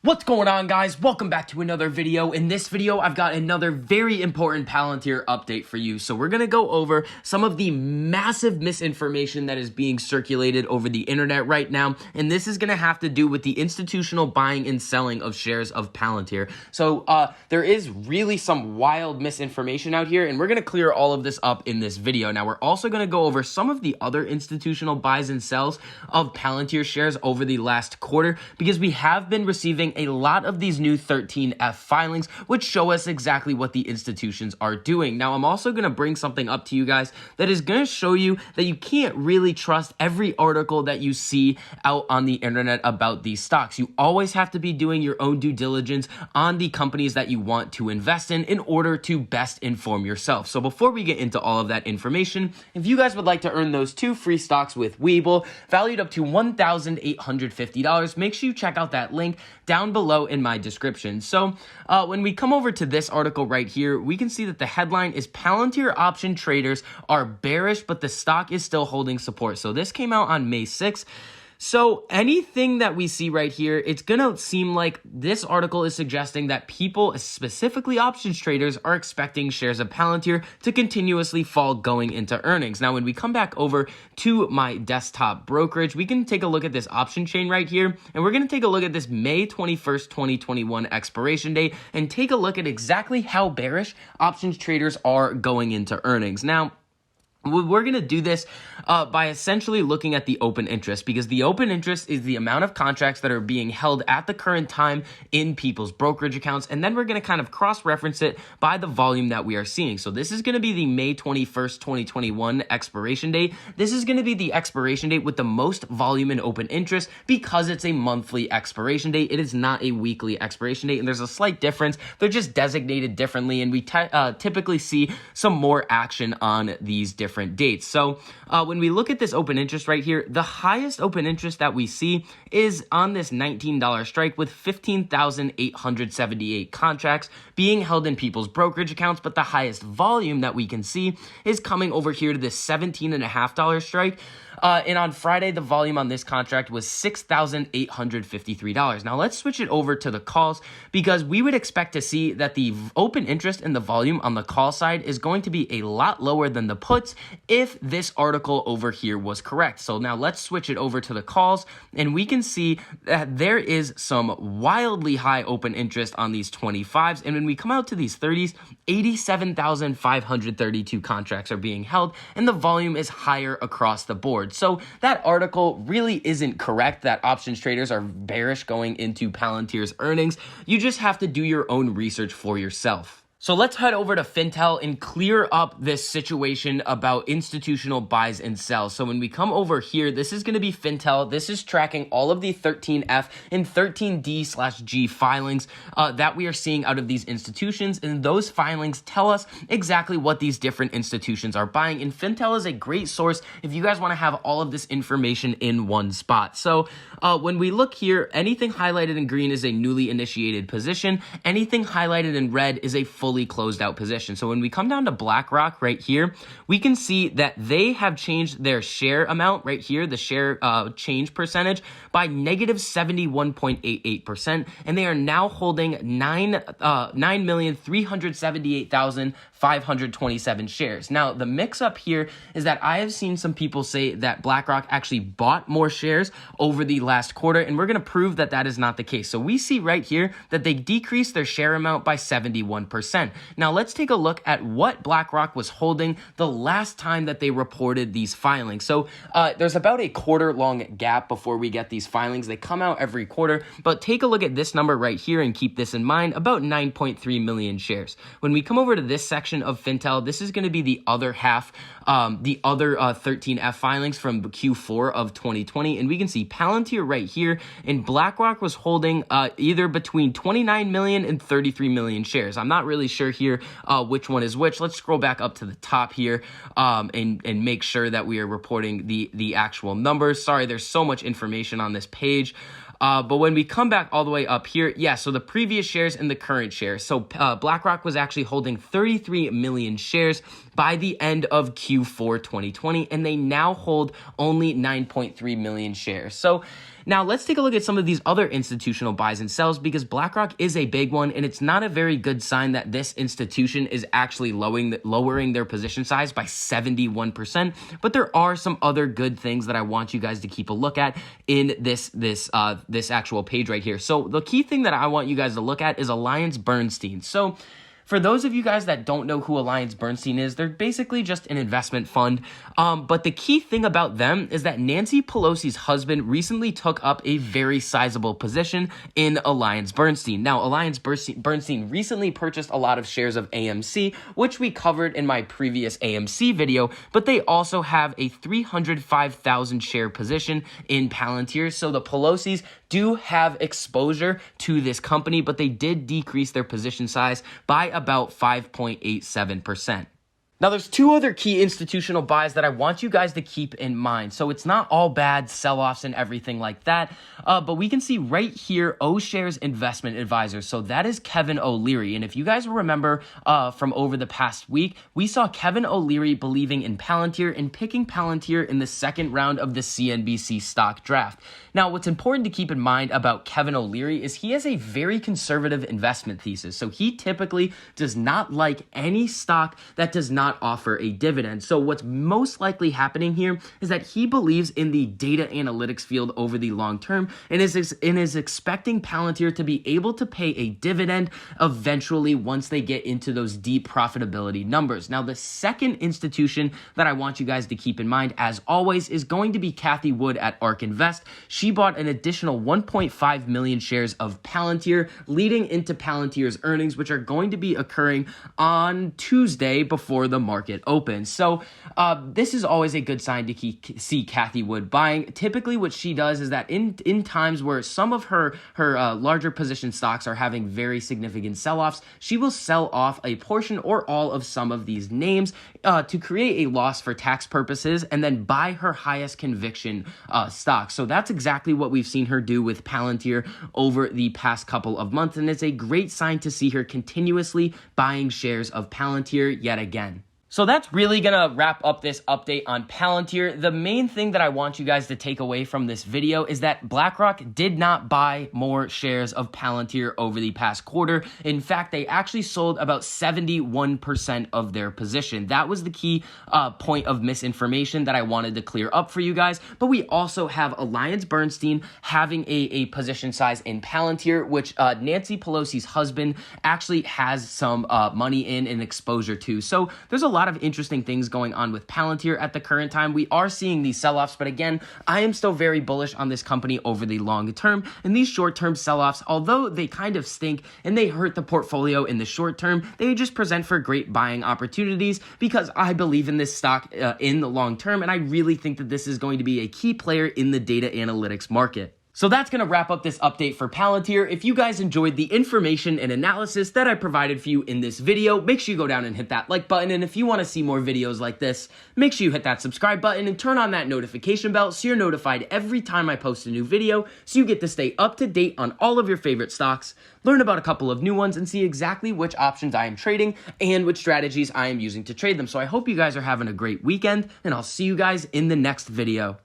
What's going on, guys? Welcome back to another video. In this video, I've got another very important Palantir update for you. So we're going to go over some of the massive misinformation that is being circulated over the internet right now. And this is going to have to do with the institutional buying and selling of shares of Palantir. So there is really some wild misinformation out here, and we're going to clear all of this up in this video. Now, we're also going to go over some of the other institutional buys and sells of Palantir shares over the last quarter, because we have been receiving a lot of these new 13F filings, which show us exactly what the institutions are doing. Now, I'm also going to bring something up to you guys that is going to show you that you can't really trust every article that you see out on the internet about these stocks. You always have to be doing your own due diligence on the companies that you want to invest in order to best inform yourself. So before we get into all of that information, if you guys would like to earn those 2 free stocks with Webull, valued up to $1,850, make sure you check out that link down below in my description. So when we come over to this article right here, we can see that the headline is Palantir option traders are bearish, but the stock is still holding support. So this came out on May 6th. So anything that we see right here, it's going to seem like this article is suggesting that people, specifically options traders, are expecting shares of Palantir to continuously fall going into earnings. Now, when we come back over to my desktop brokerage, we can take a look at this option chain right here, and we're going to take a look at this May 21st, 2021 expiration date and take a look at exactly how bearish options traders are going into earnings. Now, we're going to do this by essentially looking at the open interest, because the open interest is the amount of contracts that are being held at the current time in people's brokerage accounts. And then we're going to kind of cross-reference it by the volume that we are seeing. So this is going to be the May 21st, 2021 expiration date. This is going to be the expiration date with the most volume in open interest because it's a monthly expiration date. It is not a weekly expiration date. And there's a slight difference. They're just designated differently. And we typically see some more action on these different dates. So when we look at this open interest right here, the highest open interest that we see is on this $19 strike with 15,878 contracts being held in people's brokerage accounts. But the highest volume that we can see is coming over here to this $17.50 strike. And on Friday, the volume on this contract was $6,853. Now, let's switch it over to the calls, because we would expect to see that the open interest and the volume on the call side is going to be a lot lower than the puts if this article over here was correct. So now let's switch it over to the calls, and we can see that there is some wildly high open interest on these 25s. And when we come out to these 30s, 87,532 contracts are being held, and the volume is higher across the board. So that article really isn't correct that options traders are bearish going into Palantir's earnings. You just have to do your own research for yourself. So let's head over to Fintel and clear up this situation about institutional buys and sells. So when we come over here, this is going to be Fintel. This is tracking all of the 13F and 13D/G filings that we are seeing out of these institutions. And those filings tell us exactly what these different institutions are buying. And Fintel is a great source if you guys want to have all of this information in one spot. So when we look here, anything highlighted in green is a newly initiated position. Anything highlighted in red is a fully closed out position. So when we come down to BlackRock right here, we can see that they have changed their share amount right here, the share change percentage, by negative 71.88%, and they are now holding 9,378,527 shares. Now, the mix up here is that I have seen some people say that BlackRock actually bought more shares over the last quarter, and we're going to prove that that is not the case. So we see right here that they decreased their share amount by 71%. Now, let's take a look at what BlackRock was holding the last time that they reported these filings. So there's about a quarter-long gap before we get these filings. They come out every quarter, but take a look at this number right here and keep this in mind, about 9.3 million shares. When we come over to this section of Fintel, this is going to be the other half, the other 13F filings from Q4 of 2020, and we can see Palantir right here, and BlackRock was holding either between 29 million and 33 million shares. I'm not really sure here which one is which. Let's scroll back up to the top here and make sure that we are reporting the actual numbers. Sorry, there's so much information on this page. But when we come back all the way up here, so the previous shares and the current shares. So BlackRock was actually holding 33 million shares by the end of Q4 2020, and they now hold only 9.3 million shares. So Now, let's take a look at some of these other institutional buys and sells, because BlackRock is a big one, and it's not a very good sign that this institution is actually lowering their position size by 71%. But there are some other good things that I want you guys to keep a look at in this actual page right here. So the key thing that I want you guys to look at is AllianceBernstein. So for those of you guys that don't know who AllianceBernstein is, they're basically just an investment fund. But the key thing about them is that Nancy Pelosi's husband recently took up a very sizable position in AllianceBernstein. Now, AllianceBernstein recently purchased a lot of shares of AMC, which we covered in my previous AMC video, but they also have a 305,000 share position in Palantir. So the Pelosi's do have exposure to this company, but they did decrease their position size by about 5.87%. Now, there's two other key institutional buys that I want you guys to keep in mind. So it's not all bad sell-offs and everything like that, but we can see right here, O-Shares Investment Advisor. So that is Kevin O'Leary. And if you guys remember from over the past week, we saw Kevin O'Leary believing in Palantir and picking Palantir in the second round of the CNBC stock draft. Now, what's important to keep in mind about Kevin O'Leary is he has a very conservative investment thesis. So he typically does not like any stock that does not offer a dividend. So what's most likely happening here is that he believes in the data analytics field over the long term and is expecting Palantir to be able to pay a dividend eventually once they get into those deep profitability numbers. Now, the second institution that I want you guys to keep in mind, as always, is going to be Cathie Wood at ARK Invest. She bought an additional 1.5 million shares of Palantir, leading into Palantir's earnings, which are going to be occurring on Tuesday before the market opens. So this is always a good sign to see Cathie Wood buying. Typically what she does is that in times where some of her larger position stocks are having very significant sell-offs, she will sell off a portion or all of some of these names to create a loss for tax purposes and then buy her highest conviction stocks. So that's exactly what we've seen her do with Palantir over the past couple of months, and it's a great sign to see her continuously buying shares of Palantir yet again. So that's really going to wrap up this update on Palantir. The main thing that I want you guys to take away from this video is that BlackRock did not buy more shares of Palantir over the past quarter. In fact, they actually sold about 71% of their position. That was the key point of misinformation that I wanted to clear up for you guys. But we also have AllianceBernstein having a position size in Palantir, which Nancy Pelosi's husband actually has some money in and exposure to. So there's a lot of interesting things going on with Palantir at the current time. We are seeing these sell-offs, but again, I am still very bullish on this company over the long term. And these short-term sell-offs, although they kind of stink and they hurt the portfolio in the short term, they just present for great buying opportunities because I believe in this stock in the long term, and I really think that this is going to be a key player in the data analytics market. So that's going to wrap up this update for Palantir. If you guys enjoyed the information and analysis that I provided for you in this video, make sure you go down and hit that like button. And if you want to see more videos like this, make sure you hit that subscribe button and turn on that notification bell so you're notified every time I post a new video, so you get to stay up to date on all of your favorite stocks, learn about a couple of new ones, and see exactly which options I am trading and which strategies I am using to trade them. So I hope you guys are having a great weekend, and I'll see you guys in the next video.